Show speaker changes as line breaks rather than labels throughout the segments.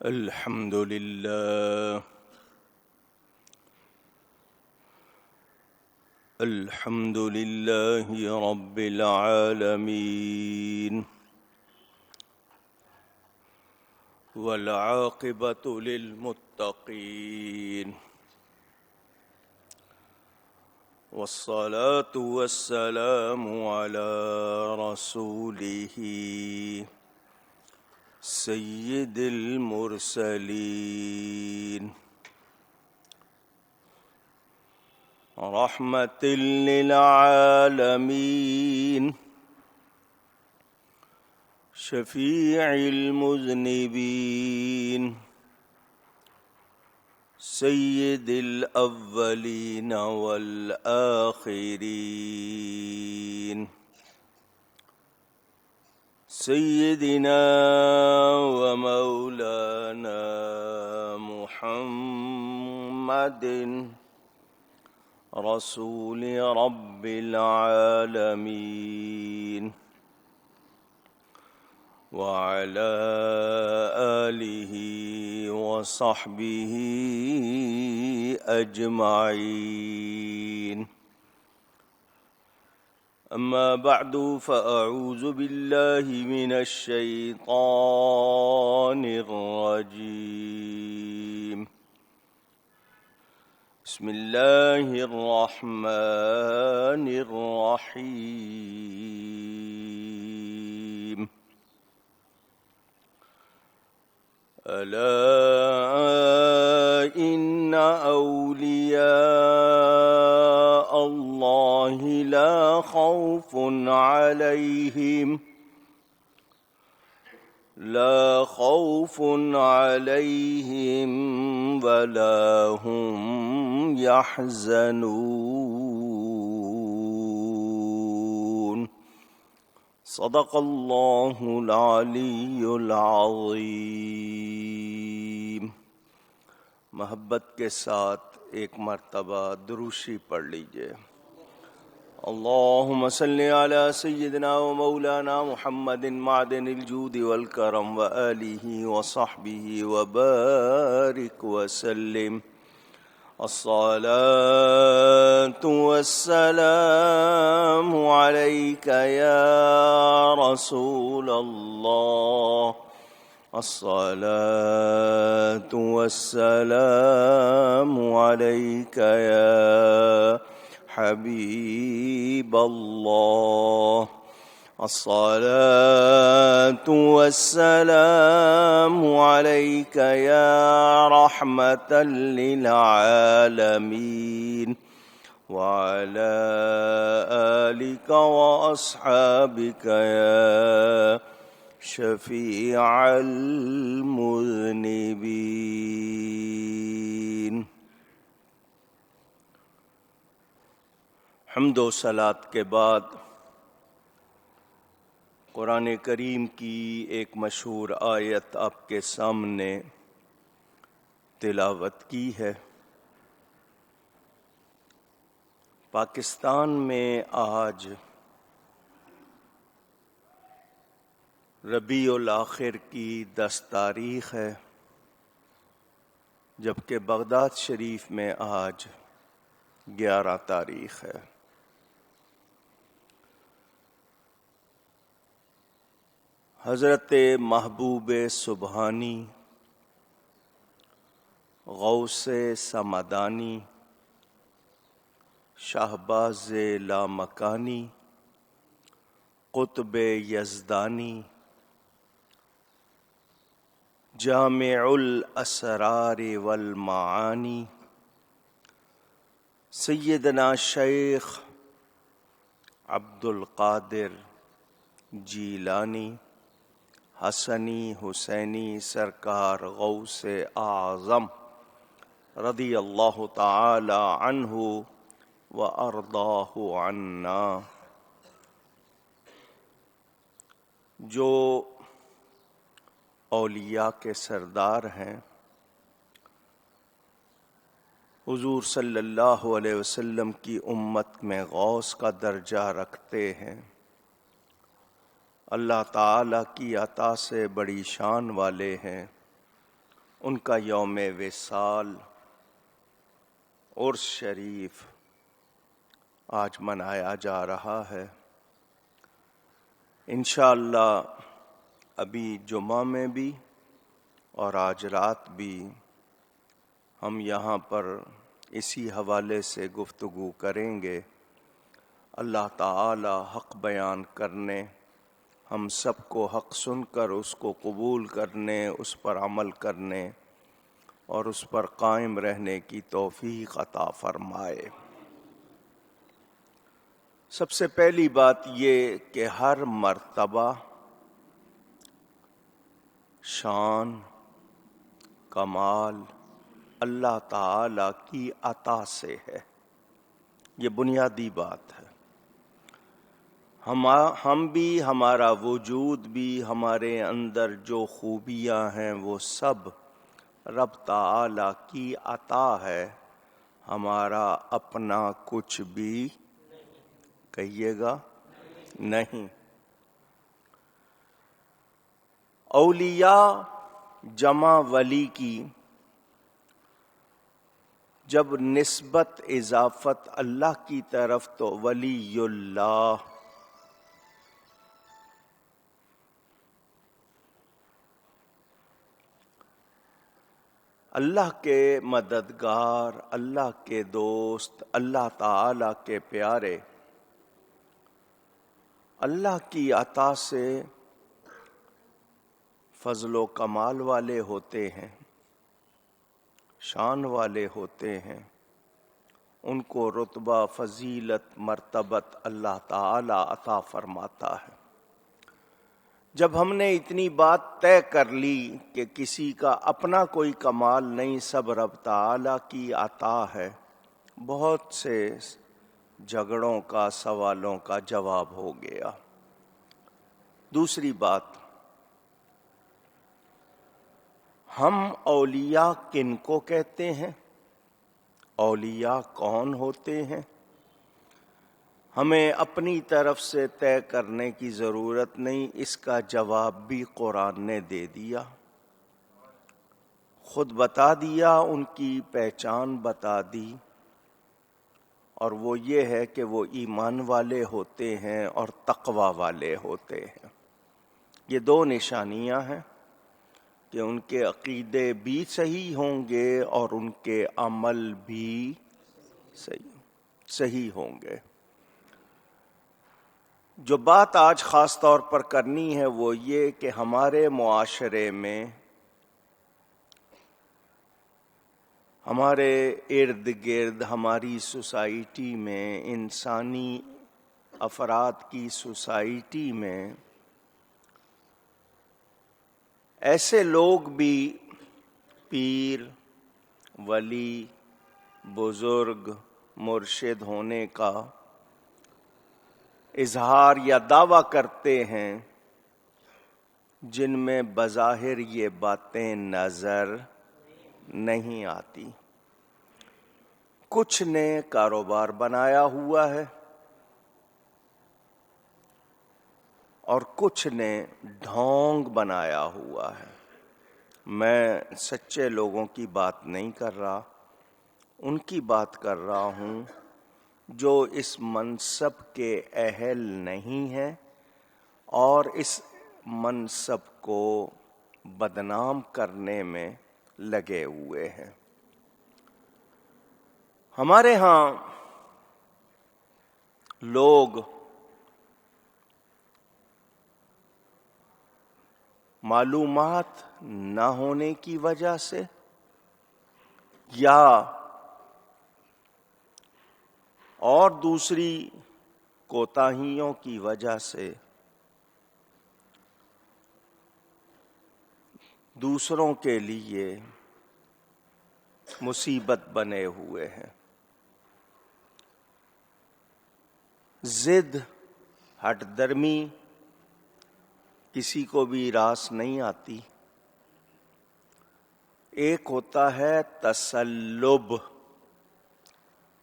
الحمد لله الحمد لله رب العالمين والعاقبة للمتقين والصلاة والسلام على رسوله سيد المرسلين رحمة للعالمين شفيع المذنبين سيد الأولين والآخرين سيدنا ومولانا محمد رسول رب العالمين وعلى آله وصحبه أجمعين أما بعد فأعوذ بالله من الشيطان الرجيم بسم الله الرحمن الرحيم ألا إن أولياء الله لا خوف عليهم ولا هم يحزنون صدق الله العلی العظیم۔ محبت کے ساتھ ایک مرتبہ دروشی پڑھ لیجئے۔ اللهم صل على سيدنا ومولانا محمد معدن الجود والكرم وآله وصحبه وبارك وسلم الصلاة والسلام عليك يا رسول الله الصلاة والسلام عليك يا حبيب الله الصلاة والسلام عليك يا رحمة للعالمين وعلى آلك وأصحابك يا شفيع المذنبين۔ حمد و صلات کے بعد قرآن کریم کی ایک مشہور آیت آپ کے سامنے تلاوت کی ہے۔ پاکستان میں آج ربیع الاخر کی 10 تاریخ ہے، جبکہ بغداد شریف میں آج 11 تاریخ ہے۔ حضرت محبوب سبحانی، غوث سمدانی، شہباز لامکانی، قطب یزدانی، جامع الاسرار والمعانی، سیدنا شیخ عبد القادر جیلانی حسنی حسینی سرکار غوث اعظم رضی اللہ تعالی عنہ وارضاہ عنا، جو اولیاء کے سردار ہیں، حضور صلی اللہ علیہ وسلم کی امت میں غوث کا درجہ رکھتے ہیں، اللہ تعالی کی عطا سے بڑی شان والے ہیں، ان کا یوم وصال عرس شریف آج منایا جا رہا ہے۔ انشاءاللہ ابھی جمعہ میں بھی اور آج رات بھی ہم یہاں پر اسی حوالے سے گفتگو کریں گے۔ اللہ تعالی حق بیان کرنے، ہم سب کو حق سن کر اس کو قبول کرنے، اس پر عمل کرنے اور اس پر قائم رہنے کی توفیق عطا فرمائے۔ سب سے پہلی بات یہ کہ ہر مرتبہ شان کمال اللہ تعالی کی عطا سے ہے، یہ بنیادی بات ہے۔ ہم بھی، ہمارا وجود بھی، ہمارے اندر جو خوبیاں ہیں وہ سب رب تعالی کی عطا ہے، ہمارا اپنا کچھ بھی کہیے گا نہیں۔ اولیاء جمع ولی کی جب نسبت اضافت اللہ کی طرف تو ولی اللہ، اللہ کے مددگار، اللہ کے دوست، اللہ تعالی کے پیارے، اللہ کی عطا سے فضل و کمال والے ہوتے ہیں، شان والے ہوتے ہیں، ان کو رتبہ، فضیلت، مرتبت اللہ تعالی عطا فرماتا ہے۔ جب ہم نے اتنی بات طے کر لی کہ کسی کا اپنا کوئی کمال نہیں، سب رب تعالی کی عطا ہے، بہت سے جھگڑوں کا، سوالوں کا جواب ہو گیا۔ دوسری بات، ہم اولیاء کن کو کہتے ہیں؟ اولیاء کون ہوتے ہیں؟ ہمیں اپنی طرف سے طے کرنے کی ضرورت نہیں، اس کا جواب بھی قرآن نے دے دیا، خود بتا دیا، ان کی پہچان بتا دی، اور وہ یہ ہے کہ وہ ایمان والے ہوتے ہیں اور تقوی والے ہوتے ہیں۔ یہ دو نشانیاں ہیں کہ ان کے عقیدے بھی صحیح ہوں گے اور ان کے عمل بھی صحیح ہوں گے۔ جو بات آج خاص طور پر کرنی ہے وہ یہ کہ ہمارے معاشرے میں، ہمارے ارد گرد، ہماری سوسائٹی میں، انسانی افراد کی سوسائٹی میں ایسے لوگ بھی پیر، ولی، بزرگ، مرشد ہونے کا اظہار یا دعویٰ کرتے ہیں جن میں بظاہر یہ باتیں نظر نہیں آتی۔ کچھ نے کاروبار بنایا ہوا ہے اور کچھ نے ڈھونگ بنایا ہوا ہے۔ میں سچے لوگوں کی بات نہیں کر رہا، ان کی بات کر رہا ہوں جو اس منصب کے اہل نہیں ہیں اور اس منصب کو بدنام کرنے میں لگے ہوئے ہیں۔ ہمارے ہاں لوگ معلومات نہ ہونے کی وجہ سے یا اور دوسری کوتاہیوں کی وجہ سے دوسروں کے لیے مصیبت بنے ہوئے ہیں۔ ضد، ہٹ درمی کسی کو بھی راس نہیں آتی۔ ایک ہوتا ہے تسلب،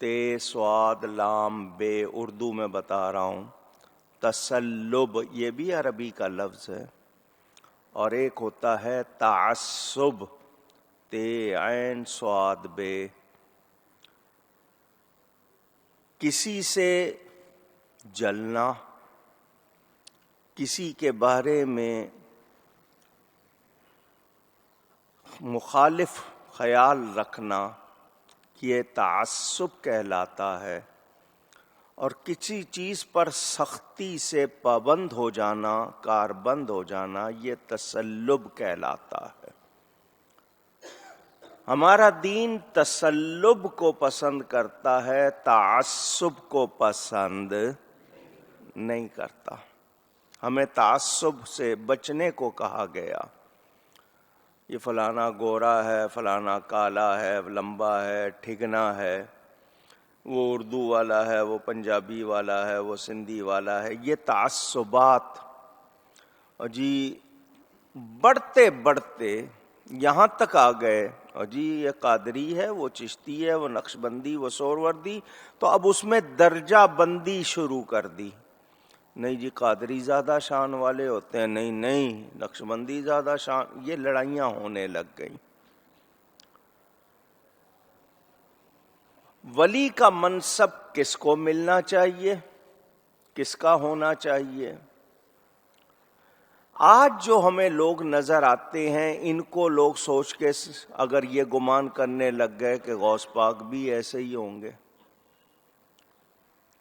تے سواد لام بے، اردو میں بتا رہا ہوں، تسلب یہ بھی عربی کا لفظ ہے، اور ایک ہوتا ہے تعصب، تے عین صاد بے. کسی سے جلنا، کسی کے بارے میں مخالف خیال رکھنا، یہ تعصب کہلاتا ہے. اور کسی چیز پر سختی سے پابند ہو جانا، کاربند ہو جانا، یہ تسلب کہلاتا ہے. ہمارا دین تسلب کو پسند کرتا ہے، تعصب کو پسند نہیں کرتا. ہمیں تعصب سے بچنے کو کہا گیا. یہ فلانا گورا ہے، فلانا کالا ہے، لمبا ہے، ٹھگنا ہے، وہ اردو والا ہے، وہ پنجابی والا ہے، وہ سندھی والا ہے. یہ تعصبات اور جی بڑھتے بڑھتے یہاں تک آ گئے. اور جی یہ قادری ہے، وہ چشتی ہے، وہ نقشبندی، وہ سہروردی. تو اب اس میں درجہ بندی شروع کر دی. نہیں جی قادری زیادہ شان والے ہوتے ہیں، نہیں نقشبندی زیادہ شان. یہ لڑائیاں ہونے لگ گئیں. ولی کا منصب کس کو ملنا چاہیے، کس کا ہونا چاہیے؟ آج جو ہمیں لوگ نظر آتے ہیں، ان کو لوگ سوچ کے اگر یہ گمان کرنے لگ گئے کہ غوث پاک بھی ایسے ہی ہوں گے،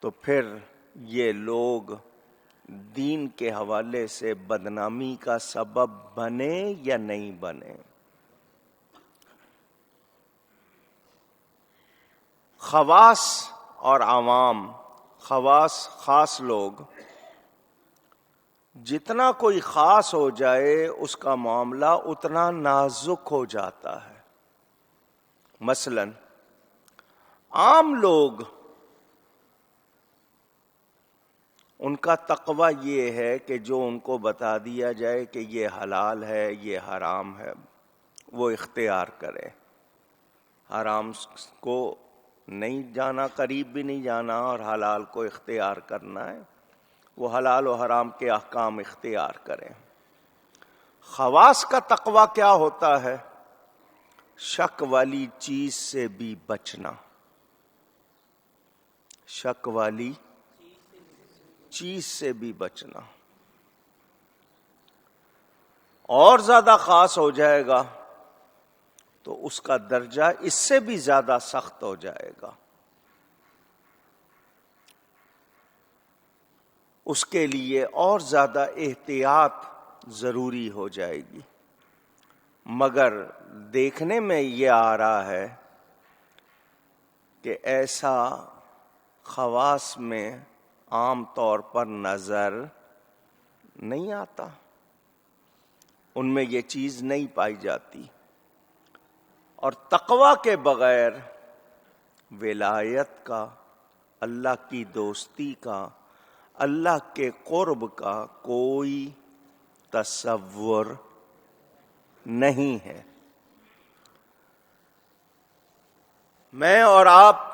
تو پھر یہ لوگ دین کے حوالے سے بدنامی کا سبب بنے یا نہیں بنے. خواص اور عوام، خواص خاص لوگ، جتنا کوئی خاص ہو جائے اس کا معاملہ اتنا نازک ہو جاتا ہے. مثلا عام لوگ، ان کا تقوی یہ ہے کہ جو ان کو بتا دیا جائے کہ یہ حلال ہے، یہ حرام ہے، وہ اختیار کرے. حرام کو نہیں جانا، قریب بھی نہیں جانا، اور حلال کو اختیار کرنا ہے. وہ حلال و حرام کے احکام اختیار کریں. خواص کا تقوی کیا ہوتا ہے؟ شک والی چیز سے بھی بچنا. شک والی چیز سے بھی بچنا. اور زیادہ خاص ہو جائے گا تو اس کا درجہ اس سے بھی زیادہ سخت ہو جائے گا. اس کے لیے اور زیادہ احتیاط ضروری ہو جائے گی. مگر دیکھنے میں یہ آ رہا ہے کہ ایسا خواص میں عام طور پر نظر نہیں آتا، ان میں یہ چیز نہیں پائی جاتی. اور تقوی کے بغیر ولایت کا، اللہ کی دوستی کا، اللہ کے قرب کا کوئی تصور نہیں ہے. میں اور آپ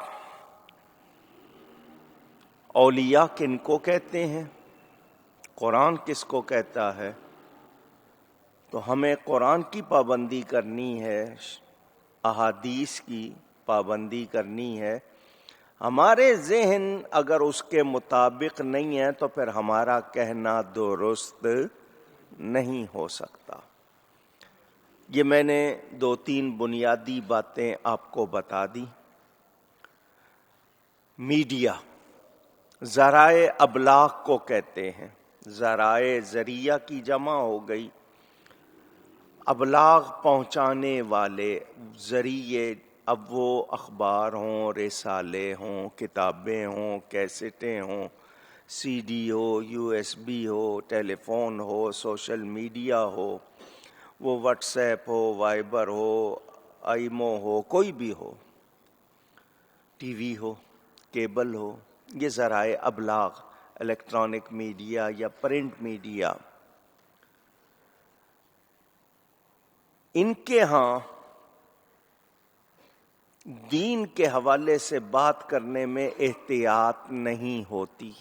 اولیاء کن کو کہتے ہیں؟ قرآن کس کو کہتا ہے؟ تو ہمیں قرآن کی پابندی کرنی ہے، احادیث کی پابندی کرنی ہے. ہمارے ذہن اگر اس کے مطابق نہیں ہے تو پھر ہمارا کہنا درست نہیں ہو سکتا. یہ میں نے 2-3 بنیادی باتیں آپ کو بتا دی. میڈیا، ذرائع ابلاغ کو کہتے ہیں. ذرائع، ذریعہ کی جمع ہو گئی. ابلاغ پہنچانے والے ذریعے، اب وہ اخبار ہوں، رسالے ہوں، کتابیں ہوں، کیسٹیں ہوں، سی ڈی ہو، یو ایس بی ہو، ٹیلی فون ہو، سوشل میڈیا ہو، وہ واٹس ایپ ہو، وائبر ہو، آئیمو ہو، کوئی بھی ہو، ٹی وی ہو، کیبل ہو، یہ ذرائع ابلاغ، الیکٹرانک میڈیا یا پرنٹ میڈیا. ان کے ہاں دین کے حوالے سے بات کرنے میں احتیاط نہیں ہوتی.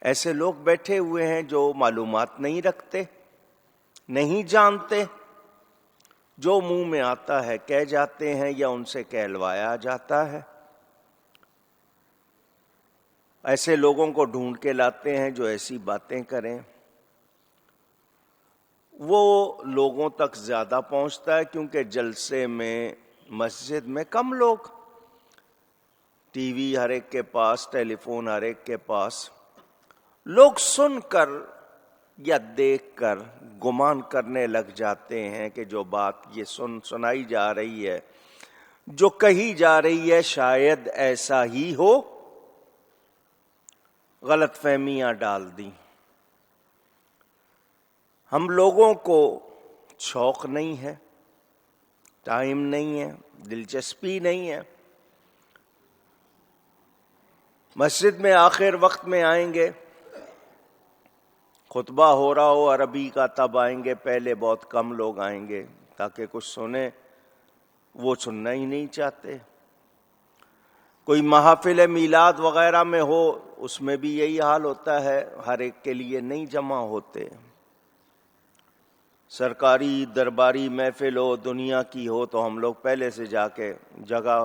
ایسے لوگ بیٹھے ہوئے ہیں جو معلومات نہیں رکھتے، نہیں جانتے، جو منہ میں آتا ہے کہہ جاتے ہیں یا ان سے کہلوایا جاتا ہے. ایسے لوگوں کو ڈھونڈ کے لاتے ہیں جو ایسی باتیں کریں. وہ لوگوں تک زیادہ پہنچتا ہے کیونکہ جلسے میں مسجد میں کم لوگ، ٹی وی ہر ایک کے پاس، ٹیلی فون ہر ایک کے پاس. لوگ سن کر یا دیکھ کر گمان کرنے لگ جاتے ہیں کہ جو بات یہ سنائی جا رہی ہے، جو کہی جا رہی ہے، شاید ایسا ہی ہو. غلط فہمیاں ڈال دی. ہم لوگوں کو شوق نہیں ہے، ٹائم نہیں ہے، دلچسپی نہیں ہے. مسجد میں آخر وقت میں آئیں گے، خطبہ ہو رہا ہو عربی کا تب آئیں گے، پہلے بہت کم لوگ آئیں گے تاکہ کچھ سنیں. وہ سننا ہی نہیں چاہتے. کوئی محافل میلاد وغیرہ میں ہو، اس میں بھی یہی حال ہوتا ہے، ہر ایک کے لیے نہیں جمع ہوتے. سرکاری درباری محفل ہو، دنیا کی ہو، تو ہم لوگ پہلے سے جا کے جگہ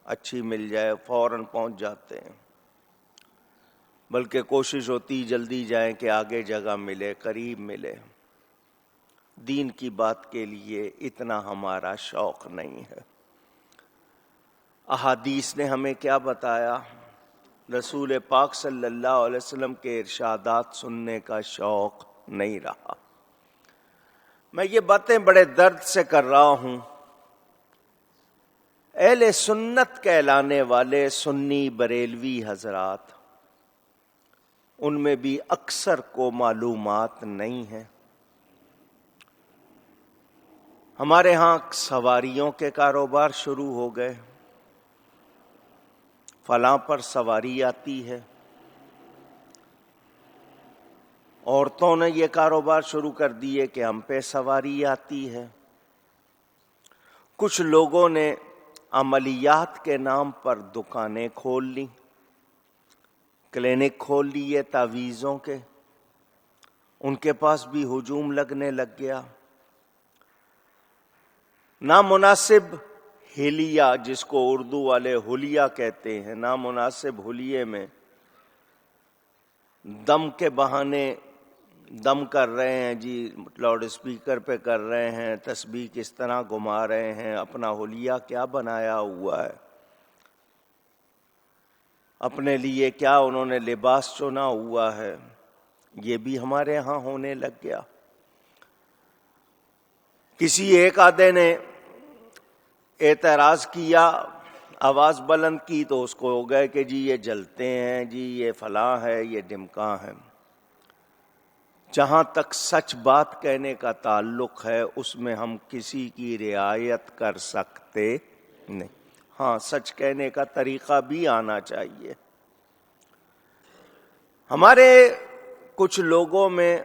اچھی مل جائے فوراً پہنچ جاتے ہیں، بلکہ کوشش ہوتی جلدی جائیں کہ آگے جگہ ملے، قریب ملے. دین کی بات کے لیے اتنا ہمارا شوق نہیں ہے. احادیث نے ہمیں کیا بتایا؟ رسول پاک صلی اللہ علیہ وسلم کے ارشادات سننے کا شوق نہیں رہا. میں یہ باتیں بڑے درد سے کر رہا ہوں. اہل سنت کہلانے والے سنی بریلوی حضرات، ان میں بھی اکثر کو معلومات نہیں ہیں. ہمارے ہاں سواریوں کے کاروبار شروع ہو گئے. فلاں پر سواری آتی ہے. عورتوں نے یہ کاروبار شروع کر دیے کہ ہم پہ سواری آتی ہے. کچھ لوگوں نے عملیات کے نام پر دکانیں کھول لی، کلینک کھول لیے تعویذوں کے. ان کے پاس بھی ہجوم لگنے لگ گیا. نامناسب حلیہ، جس کو اردو والے حلیہ کہتے ہیں، نامناسب حلیے میں دم کے بہانے دم کر رہے ہیں جی، لاؤڈ اسپیکر پہ کر رہے ہیں، تسبیح کس طرح گھما رہے ہیں، اپنا حلیہ کیا بنایا ہوا ہے، اپنے لیے کیا انہوں نے لباس چنا ہوا ہے. یہ بھی ہمارے ہاں ہونے لگ گیا. کسی ایک آدھے نے اعتراض کیا، آواز بلند کی، تو اس کو ہو گئے کہ جی یہ جلتے ہیں، جی یہ فلاں ہے، یہ ڈمکاں ہے. جہاں تک سچ بات کہنے کا تعلق ہے، اس میں ہم کسی کی رعایت کر سکتے نہیں. ہاں، سچ کہنے کا طریقہ بھی آنا چاہیے. ہمارے کچھ لوگوں میں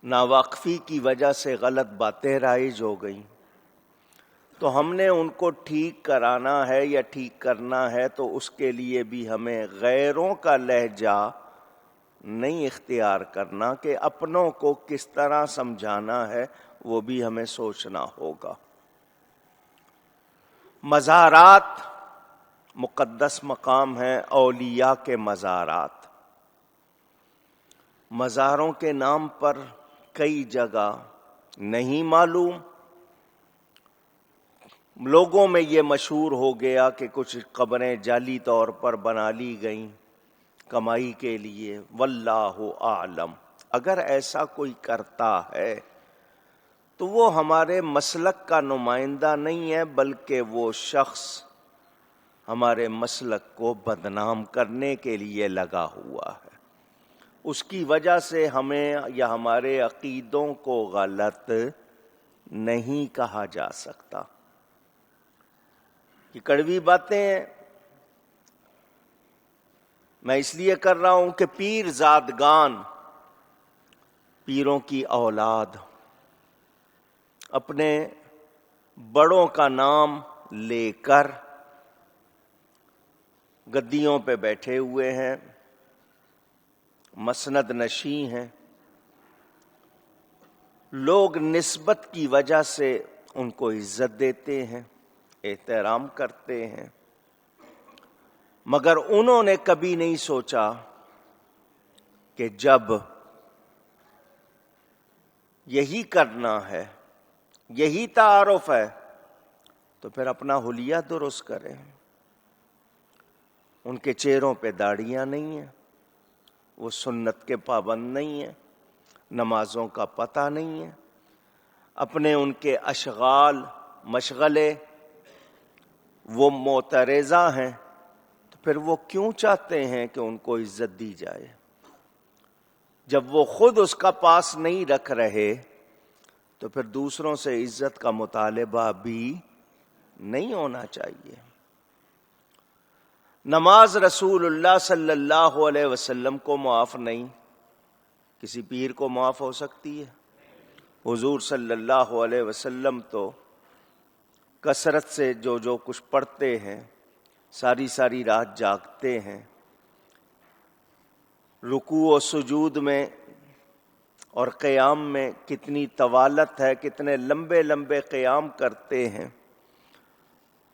ناواقفی کی وجہ سے غلط باتیں رائج ہو گئیں، تو ہم نے ان کو ٹھیک کرانا ہے یا ٹھیک کرنا ہے، تو اس کے لیے بھی ہمیں غیروں کا لہجہ نہیں اختیار کرنا کہ اپنوں کو کس طرح سمجھانا ہے، وہ بھی ہمیں سوچنا ہوگا. مزارات مقدس مقام ہیں، اولیاء کے مزارات. مزاروں کے نام پر کئی جگہ نہیں معلوم، لوگوں میں یہ مشہور ہو گیا کہ کچھ قبریں جعلی طور پر بنا لی گئیں کمائی کے لیے. واللہ اعلم. اگر ایسا کوئی کرتا ہے تو وہ ہمارے مسلک کا نمائندہ نہیں ہے، بلکہ وہ شخص ہمارے مسلک کو بدنام کرنے کے لیے لگا ہوا ہے. اس کی وجہ سے ہمیں یا ہمارے عقیدوں کو غلط نہیں کہا جا سکتا. یہ کڑوی باتیں میں اس لیے کر رہا ہوں کہ پیر زادگان، پیروں کی اولاد، اپنے بڑوں کا نام لے کر گدیوں پہ بیٹھے ہوئے ہیں، مسند نشیں ہیں. لوگ نسبت کی وجہ سے ان کو عزت دیتے ہیں، احترام کرتے ہیں، مگر انہوں نے کبھی نہیں سوچا کہ جب یہی کرنا ہے، یہی تعارف ہے، تو پھر اپنا حلیہ درست کریں۔ ان کے چہروں پہ داڑھیاں نہیں ہیں، وہ سنت کے پابند نہیں ہیں، نمازوں کا پتہ نہیں ہے، اپنے ان کے اشغال مشغلے وہ معترضہ ہیں، تو پھر وہ کیوں چاہتے ہیں کہ ان کو عزت دی جائے؟ جب وہ خود اس کا پاس نہیں رکھ رہے تو پھر دوسروں سے عزت کا مطالبہ بھی نہیں ہونا چاہیے۔ نماز رسول اللہ صلی اللہ علیہ وسلم کو معاف نہیں، کسی پیر کو معاف ہو سکتی ہے؟ حضور صلی اللہ علیہ وسلم تو کثرت سے جو کچھ پڑھتے ہیں، ساری ساری رات جاگتے ہیں، رکوع و سجود میں اور قیام میں کتنی طوالت ہے، کتنے لمبے لمبے قیام کرتے ہیں،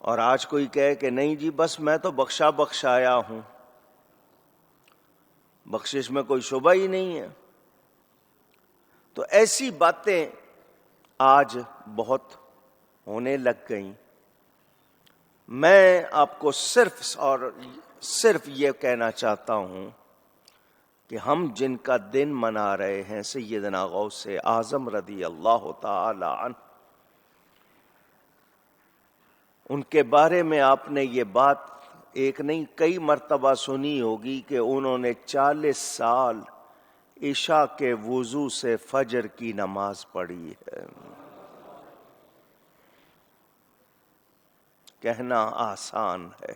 اور آج کوئی کہے کہ نہیں جی بس میں تو بخشایا ہوں، بخشش میں کوئی شبہ ہی نہیں ہے۔ تو ایسی باتیں آج بہت ہونے لگ گئیں۔ میں آپ کو صرف یہ کہنا چاہتا ہوں کہ ہم جن کا دن منا رہے ہیں سیدنا غوث اعظم رضی اللہ تعالی عنہ، ان کے بارے میں آپ نے یہ بات ایک نہیں کئی مرتبہ سنی ہوگی کہ انہوں نے 40 سال عشاء کے وضو سے فجر کی نماز پڑھی ہے۔ کہنا آسان ہے،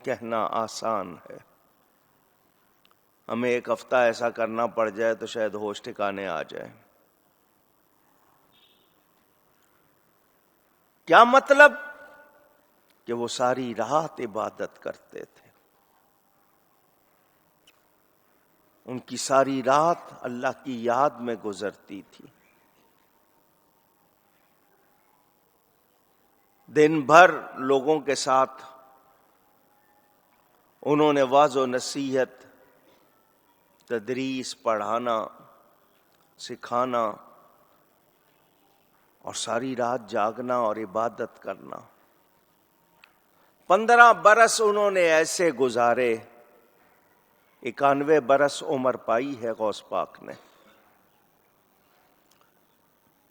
کہنا آسان ہے، ہمیں ایک ہفتہ ایسا کرنا پڑ جائے تو شاید ہوش ٹھکانے آ جائے۔ کیا مطلب؟ کہ وہ ساری رات عبادت کرتے تھے، ان کی ساری رات اللہ کی یاد میں گزرتی تھی، دن بھر لوگوں کے ساتھ انہوں نے واعظ و نصیحت، تدریس، پڑھانا، سکھانا، اور ساری رات جاگنا اور عبادت کرنا۔ 15 برس انہوں نے ایسے گزارے، 91 برس عمر پائی ہے غوث پاک نے۔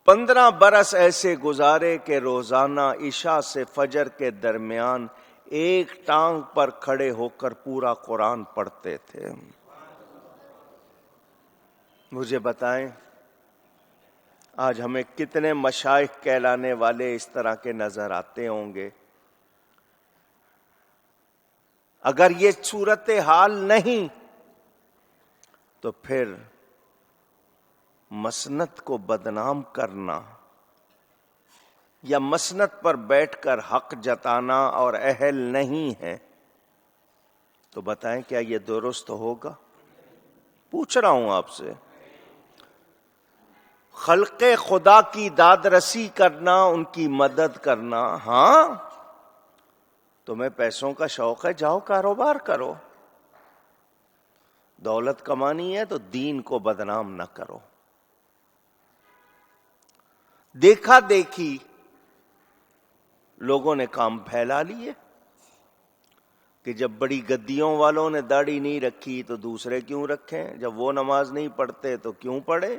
15 برس ایسے گزارے کہ روزانہ عشاء سے فجر کے درمیان ایک ٹانگ پر کھڑے ہو کر پورا قرآن پڑھتے تھے۔ مجھے بتائیں آج ہمیں کتنے مشائخ کہلانے والے اس طرح کے نظر آتے ہوں گے؟ اگر یہ صورتحال نہیں تو پھر مسند کو بدنام کرنا یا مسند پر بیٹھ کر حق جتانا اور اہل نہیں ہے تو بتائیں کیا یہ درست ہوگا؟ پوچھ رہا ہوں آپ سے۔ خلق خدا کی داد رسی کرنا، ان کی مدد کرنا، ہاں تمہیں پیسوں کا شوق ہے جاؤ کاروبار کرو، دولت کمانی ہے تو دین کو بدنام نہ کرو۔ دیکھا دیکھی لوگوں نے کام پھیلا لیے کہ جب بڑی گدیوں والوں نے داڑھی نہیں رکھی تو دوسرے کیوں رکھیں، جب وہ نماز نہیں پڑھتے تو کیوں پڑھے،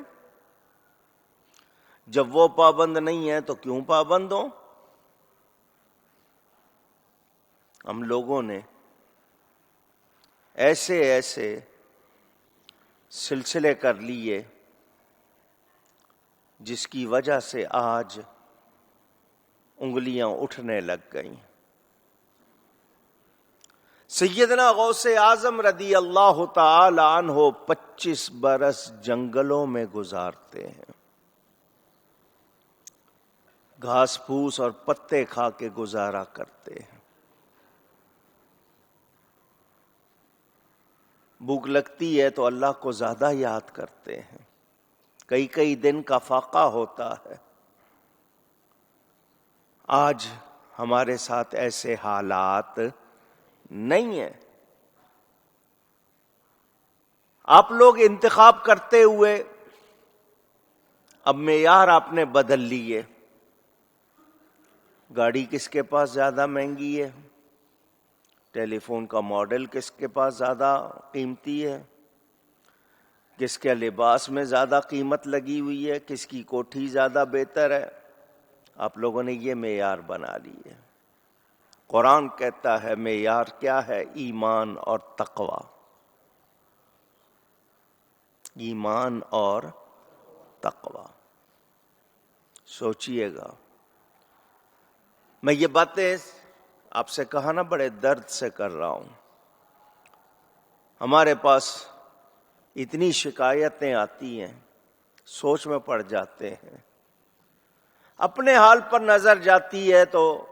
جب وہ پابند نہیں ہیں تو کیوں پابند ہوں۔ ہم لوگوں نے ایسے سلسلے کر لیے جس کی وجہ سے آج انگلیاں اٹھنے لگ گئیں۔ سیدنا غوث اعظم رضی اللہ تعالی عنہ 25 برس جنگلوں میں گزارتے ہیں، گھاس پھوس اور پتے کھا کے گزارا کرتے ہیں، بھوک لگتی ہے تو اللہ کو زیادہ یاد کرتے ہیں، کئی کئی دن کا فاقہ ہوتا ہے. آج ہمارے ساتھ ایسے حالات نہیں ہیں. آپ لوگ انتخاب کرتے ہوئے اب معیار آپ نے بدل لیے. گاڑی کس کے پاس زیادہ مہنگی ہے، ٹیلی فون کا ماڈل کس کے پاس زیادہ قیمتی ہے، کس کے لباس میں زیادہ قیمت لگی ہوئی ہے، کس کی کوٹھی زیادہ بہتر ہے. آپ لوگوں نے یہ معیار بنا لی ہے. قرآن کہتا ہے معیار کیا ہے؟ ایمان اور تقوی. ایمان اور تقوی. سوچئے گا. میں یہ باتیں آپ سے کہا نا بڑے درد سے کر رہا ہوں. ہمارے پاس اتنی شکایتیں آتی ہیں، سوچ میں پڑ جاتے ہیں. اپنے حال پر نظر جاتی ہے تو